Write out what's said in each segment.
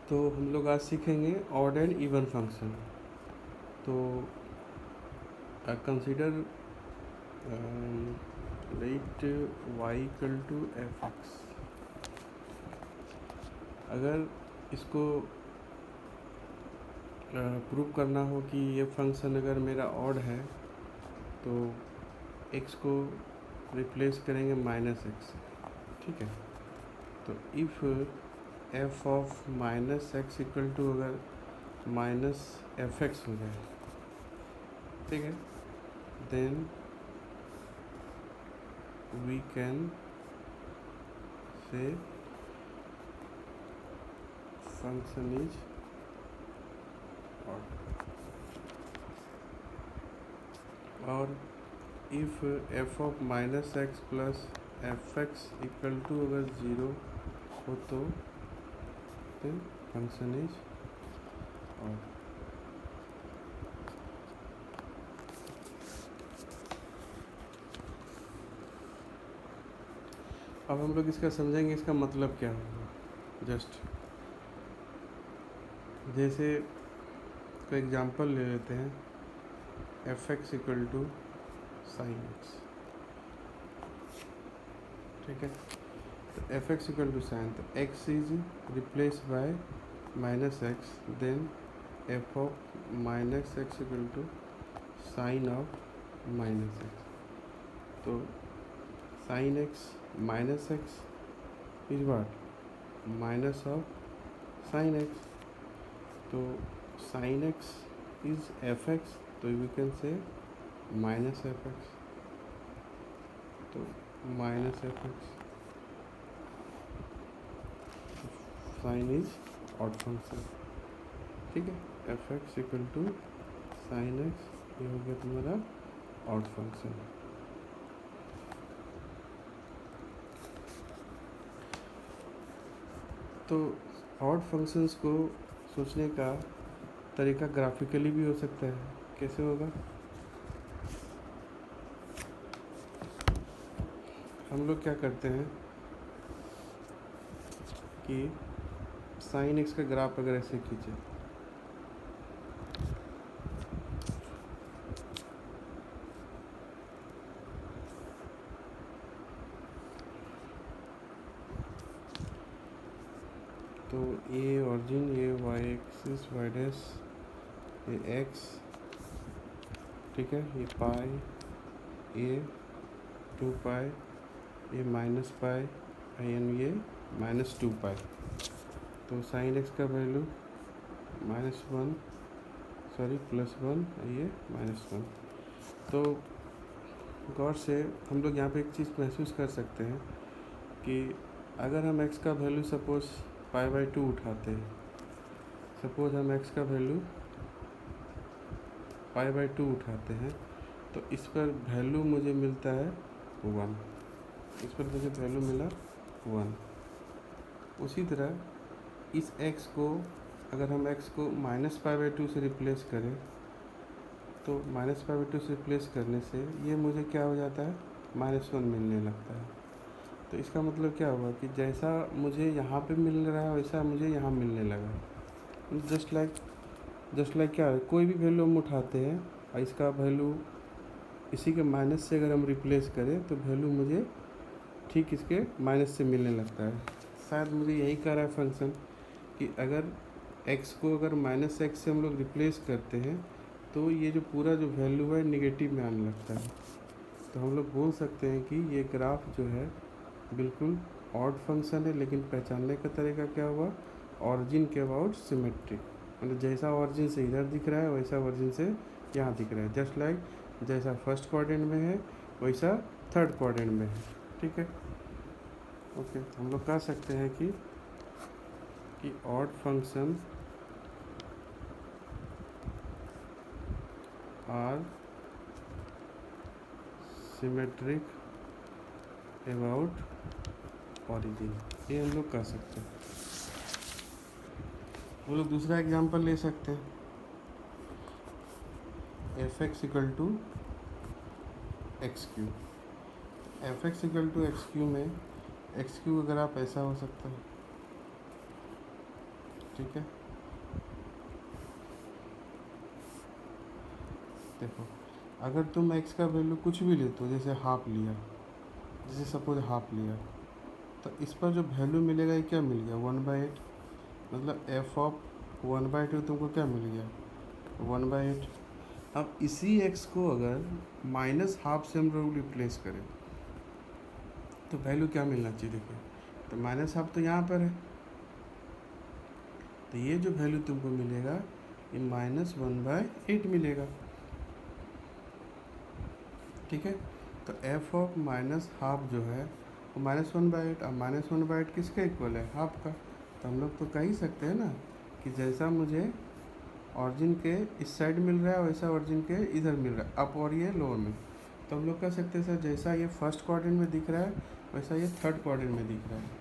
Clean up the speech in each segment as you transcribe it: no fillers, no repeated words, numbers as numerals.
तो हम लोग आज सीखेंगे ऑड एंड इवन फंक्शन। तो consider let y equal to f x. अगर इसको प्रूव करना हो कि ये फंक्शन अगर मेरा ऑड है तो x को रिप्लेस करेंगे माइनस एक्स, ठीक है। तो if f of minus x equal to अगर माइनस एफ एक्स हो जाए, ठीक है, then we can say function is odd. और if f of minus x plus f x equal to अगर ज़ीरो हो तो देन फंक्शन इज ऑड। अब हम लोग इसका समझेंगे इसका मतलब क्या होगा। जस्ट जैसे कोई एग्जांपल ले लेते हैं, f x equal to sine x, ठीक है। तो f x equal to sine, तो x is replace by minus x, then f of minus x equal to sine of minus x. तो sine x minus x is what minus of sine x. तो sine x is f x, तो we can say minus f x. तो minus f x, sine is odd function, ठीक है। F x equal to sine x, ये हो गया तुम्हारा odd function. तो ऑड फंक्शंस को सोचने का तरीका ग्राफिकली भी हो सकता है। कैसे होगा? हम लोग क्या करते हैं कि साइन एक्स का ग्राफ अगर ऐसे खींचे, तो ये ऑरिजिन, ये वाई एक्सिस वाई डैश, ये एक्स, ठीक है, ये पाई, ये 2 पाई, ये माइनस पाई, एंड ये माइनस 2 पाई। तो साइन एक्स का वैल्यू -1, सॉरी +1, ये -1। तो गौर से हम लोग यहाँ पे एक चीज़ महसूस कर सकते हैं कि अगर हम x का वैल्यू सपोज π/2 उठाते हैं, सपोज हम x का वैल्यू π/2 उठाते हैं, तो इस पर वैल्यू मुझे मिलता है 1। इस पर मुझे वैल्यू मिला 1। उसी तरह इस x को अगर हम x को -π/2 से रिप्लेस करें, तो -π/2 से रिप्लेस करने से ये मुझे क्या हो जाता है, -1 मिलने लगता है। तो इसका मतलब क्या हुआ कि जैसा मुझे यहाँ पे मिल रहा है वैसा मुझे यहाँ मिलने लगा। जस्ट लाइक क्या है, कोई भी वैल्यू हम उठाते हैं और इसका वैल्यू इसी के माइनस से अगर हम रिप्लेस करें तो वैल्यू मुझे ठीक इसके माइनस से मिलने लगता है। शायद मुझे यही कह रहा है फंक्शन कि अगर x को अगर -x से हम लोग रिप्लेस करते हैं तो ये जो पूरा जो वैल्यू है निगेटिव में आने लगता है। तो हम लोग बोल सकते हैं कि ये ग्राफ जो है बिल्कुल ऑड फंक्शन है, लेकिन पहचानने का तरीका क्या हुआ, ऑरिजिन के अबाउट सिमेट्रिक, मतलब जैसा ऑरिजिन से इधर दिख रहा है वैसा ऑरिजिन से यहाँ दिख रहा है। जस्ट लाइक जैसा फर्स्ट क्वाड्रेंट में है वैसा थर्ड क्वाड्रेंट में है, ठीक है। ओके, हम लोग कह सकते हैं कि odd function are symmetric about origin, ये हम लोग कह सकते हैं। हम लोग दूसरा एग्जांपल ले सकते हैं, f x equal to x cube. F x equal to x cube में एक्स क्यू अगर आप ऐसा हो सकता है, ठीक है, देखो अगर तुम x का वैल्यू कुछ भी लेते हो, जैसे हाफ लिया, जैसे सपोज हाफ लिया, तो इस पर जो वैल्यू मिलेगा ये क्या मिल गया 1/8, मतलब एफ ऑफ 1/8 तुमको क्या मिल गया 1/8। अब इसी x को अगर -12 से हम लोग रिप्लेस करें तो वैल्यू क्या मिलना चाहिए, देखिए तो -12 तो यहाँ पर है, तो ये जो वैल्यू तुमको मिलेगा ये -1/8 मिलेगा। ठीक है, तो एफ ऑफ -12 जो है वो -1/8, अब -1/8 किसका इक्वल है, हाफ का। तो हम लोग तो कह ही सकते हैं ना कि जैसा मुझे ऑरिजिन के इस साइड मिल रहा है वैसा ऑरिजिन के इधर मिल रहा है, अप और ये लोअर में। तो हम लोग कह सकते हैं सर जैसा ये फर्स्ट क्वाड्रेंट में दिख रहा है वैसा ये थर्ड क्वाड्रेंट में दिख रहा है।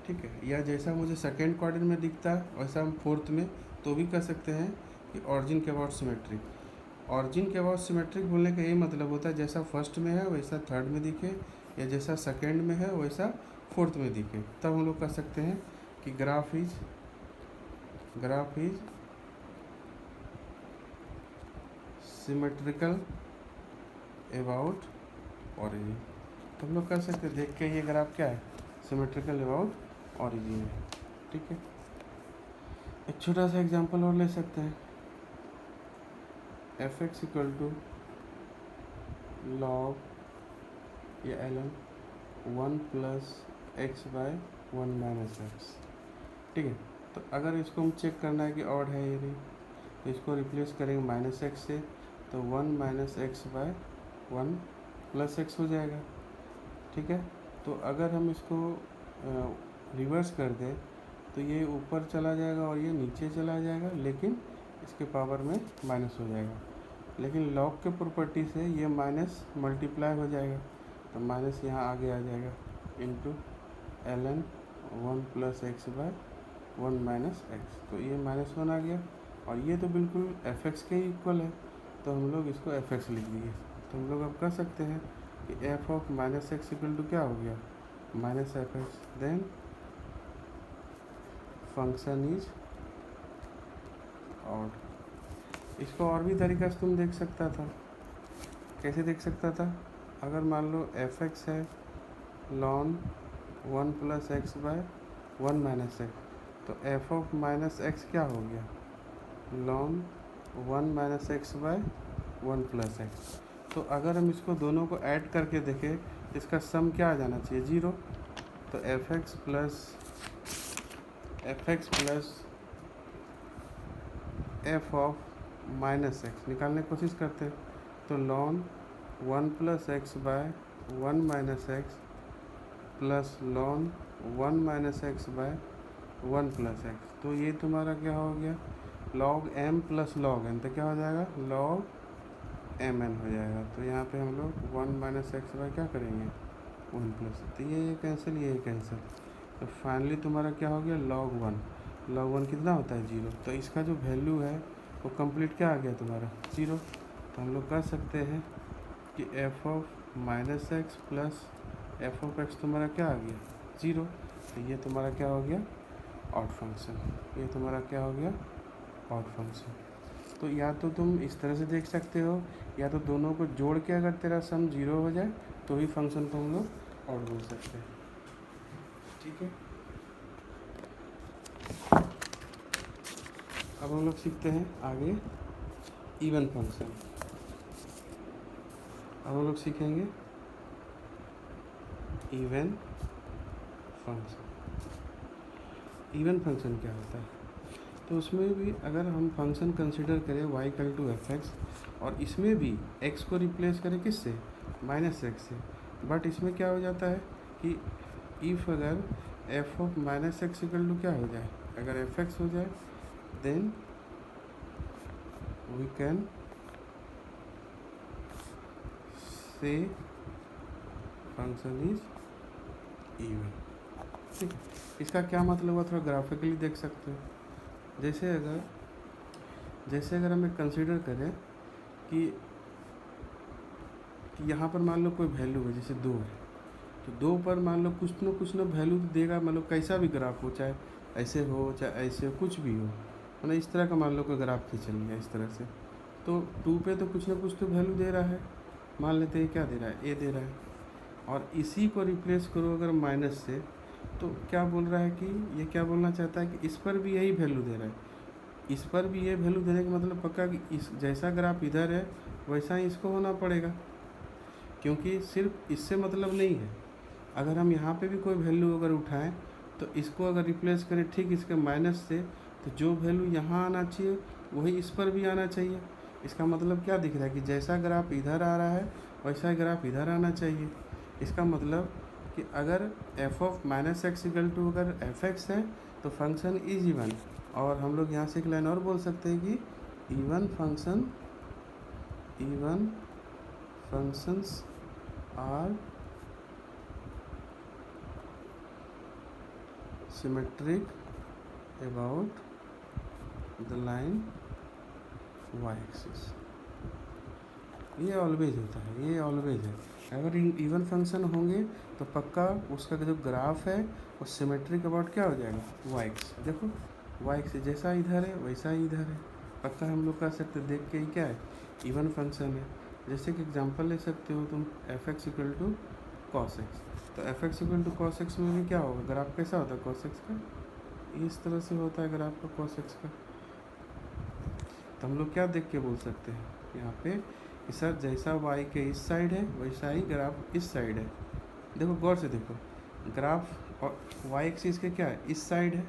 ठीक है, या जैसा मुझे सेकेंड क्वाड्रेंट में दिखता है वैसा हम फोर्थ में तो भी कह सकते हैं कि ऑरिजिन के अबाउट सिमेट्रिक। ऑरिजिन के अबाउट सिमेट्रिक बोलने का यही मतलब होता है जैसा फर्स्ट में है वैसा थर्ड में दिखे, या जैसा सेकेंड में है वैसा फोर्थ में दिखे। तब हम लोग कह सकते हैं कि graph is symmetrical about origin. तो हम लोग कह सकते हैं देख के ये ग्राफ क्या है, सिमेट्रिकल अबाउट ऑरिजिन है। ठीक है, एक छोटा सा एग्जांपल और ले सकते हैं, f x equal to log या एल एम 1 + x/1 - x। ठीक है, तो अगर इसको हम चेक करना है कि ऑड है ये नहीं, तो इसको रिप्लेस करेंगे -x से, तो 1 - x/1 + x हो जाएगा। ठीक है, तो अगर हम इसको रिवर्स कर दें तो ये ऊपर चला जाएगा और ये नीचे चला जाएगा, लेकिन इसके पावर में माइनस हो जाएगा। लेकिन लॉग के प्रॉपर्टी से ये माइनस मल्टीप्लाई हो जाएगा, तो माइनस यहाँ आगे आ जाएगा इनटू ln 1 + x/1 - x। तो ये -1 आ गया, और ये तो बिल्कुल f(x) के ही इक्वल है, तो हम लोग इसको f(x) लिख दिए। तो हम लोग अब कह सकते हैं कि f of -x equal to क्या हो गया -f(x), then function is odd. इसको और भी तरीका से तुम देख सकता था, कैसे देख सकता था, अगर मान लो f(x) है ln 1 + x/1 - x, तो f ऑफ -x क्या हो गया ln 1 - x/1 + x। तो अगर हम इसको दोनों को ऐड करके देखें तो इसका सम क्या आ जाना चाहिए 0। तो f(x) + f ऑफ -x निकालने की कोशिश करते हैं, तो ln 1 + x/1 - x plus ln 1 - x/1 + x। तो ये तुम्हारा क्या हो गया log m + log n, तो क्या हो जाएगा log mn हो जाएगा। तो यहाँ पे हम लोग 1 - x/, क्या करेंगे 1 +, तो ये कैंसिल, ये कैंसिल, तो फाइनली तुम्हारा क्या हो गया log 1। log 1 कितना होता है 0, तो इसका जो वैल्यू है वो कंप्लीट क्या आ गया तुम्हारा 0। तो हम लोग कह सकते हैं कि f of -x + f of x तुम्हारा क्या आ गया 0। तो ये तुम्हारा क्या हो गया ऑड फंक्शन, ये तुम्हारा क्या हो गया ऑड फंक्शन। तो या तो तुम इस तरह से देख सकते हो, या तो दोनों को जोड़ के अगर तेरा सम 0 हो जाए तो ही फंक्शन को हम लोग ऑड बोल सकते हैं। ठीक है, अब हम लोग सीखते हैं आगे इवन फंक्शन। अब हम लोग सीखेंगे इवन फंक्शन। इवन फंक्शन क्या होता है, तो उसमें भी अगर हम फंक्शन कंसिडर करें y = f(x), और इसमें भी x को रिप्लेस करें किससे -x से, बट इसमें क्या हो जाता है कि इफ़ अगर f of -x equal to क्या हो जाए, अगर f(x) हो जाए, then we can say function is even. ठीक है, इसका क्या मतलब हुआ थोड़ा ग्राफिकली देख सकते हो। जैसे अगर हम एक कंसिडर करें कि यहाँ पर मान लो कोई वैल्यू है, जैसे 2 है, तो 2 पर मान लो कुछ ना वैल्यू तो देगा, मतलब कैसा भी ग्राफ हो, चाहे ऐसे हो चाहे ऐसे हो, कुछ भी हो, है ना। इस तरह का मान लो कि ग्राफ खींच लिया इस तरह से, तो 2 पे तो कुछ ना कुछ तो वैल्यू दे रहा है, मान लेते हैं क्या दे रहा है, ए दे रहा है, और इसी को रिप्लेस करो अगर माइनस से, तो क्या बोल रहा है कि ये क्या बोलना चाहता है कि इस पर भी यही वैल्यू दे रहा है, इस पर भी ये वैल्यू देने का मतलब पक्का कि इस जैसा ग्राफ इधर है वैसा ही इसको होना पड़ेगा, क्योंकि सिर्फ इससे मतलब नहीं है। अगर हम यहाँ पे भी कोई वैल्यू अगर उठाएं तो इसको अगर रिप्लेस करें ठीक इसके माइनस से, तो जो वैल्यू यहाँ आना चाहिए वही इस पर भी आना चाहिए। इसका मतलब क्या दिख रहा है कि जैसा ग्राफ इधर आ रहा है वैसा ही ग्राफ इधर आना चाहिए। इसका मतलब कि अगर f of minus x equal to अगर एफ एक्स है तो फंक्शन इज इवन, और हम लोग यहाँ से एक लाइन और बोल सकते हैं कि even functions are symmetric about the line y axis. ये ऑलवेज होता है, ये ऑलवेज है। अगर इवन फंक्शन होंगे तो पक्का उसका जो ग्राफ है वो सिमेट्रिक अबाउट क्या हो जाएगा, वाई एक्स। देखो वाई एक्स जैसा इधर है वैसा ही इधर है, पक्का हम लोग कह सकते देख के ही क्या है, इवन फंक्शन है। जैसे कि एग्जांपल ले सकते हो तुम f x equal to cos x, तो f x equal to cos x में भी क्या होगा, ग्राफ कैसा होता है कॉस एक्स का, इस तरह से होता है ग्राफ का कॉस एक्स का। तो हम लोग क्या देख के बोल सकते हैं यहाँ पे कि सर जैसा वाई के इस साइड है वैसा ही ग्राफ इस साइड है। देखो गौर से देखो, ग्राफ और वाई एक्सिस के क्या है, इस साइड है,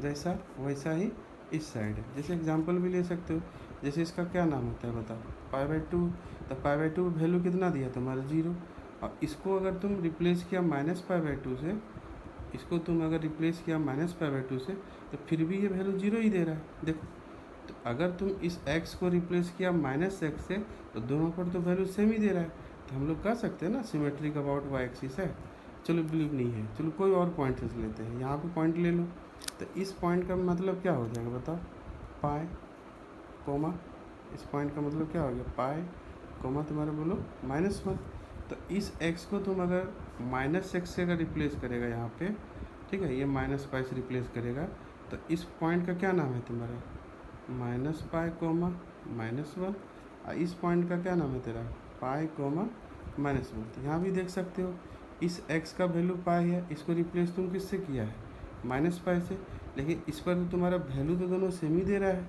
जैसा वैसा ही इस साइड है। जैसे एग्जांपल भी ले सकते हो, जैसे इसका क्या नाम होता है बताओ, पाई/2, तो पाई/2 वैल्यू कितना दिया तुम्हारा 0, और इसको अगर तुम रिप्लेस किया -पाई/2 से, इसको तुम अगर रिप्लेस किया -पाई/2 से, तो फिर भी ये वैल्यू 0 ही दे रहा है। देखो तो अगर तुम इस x को रिप्लेस किया -x से, तो दोनों पर तो वैल्यू सेम ही दे रहा है, तो हम लोग कह सकते हैं ना सिमेट्रिक अबाउट वाई एक्सिस है। चलो बिलीव नहीं है, चलो कोई और पॉइंट लेते हैं, यहाँ पे पॉइंट ले लो, तो इस पॉइंट का मतलब क्या हो जाएगा बताओ, पाई कोमा, इस पॉइंट का मतलब क्या हो गया, पाई कोमा तुम्हारा बोलो -1। तो इस x को तुम अगर -x से अगर रिप्लेस करेगा यहाँ पे, ठीक है, ये -पाई से रिप्लेस करेगा, तो इस पॉइंट का क्या नाम है तुम्हारा, -पाई कोमा -1, और इस पॉइंट का क्या नाम है तेरा, पाई कोमा -1। तो यहाँ भी देख सकते हो इस x का वैल्यू पाई है, इसको रिप्लेस तुम किससे किया है, -पाई से, लेकिन इस पर तो तुम्हारा वैल्यू तो दोनों सेम ही दे रहा है।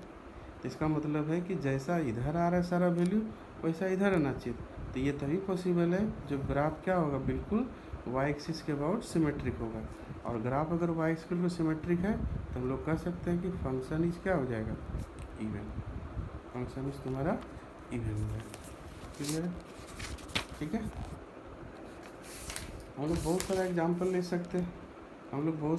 तो इसका मतलब है कि जैसा इधर आ रहा है सारा वैल्यू वैसा इधर आना चाहिए। तो ये तभी पॉसिबल है जब ग्राफ क्या होगा, बिल्कुल वाई एक्सिस के अबाउट सिमेट्रिक होगा। और ग्राफ अगर वाई एक्सिस को सिमेट्रिक है तो हम लोग कह सकते हैं कि फंक्शन इज क्या हो जाएगा, इवन, फंक्शन इज तुम्हारा इवन हो जाएगा। क्लियर है, ठीक है। हम लोग बहुत सारा एग्जाम्पल ले सकते हैं, हम लोग बहुत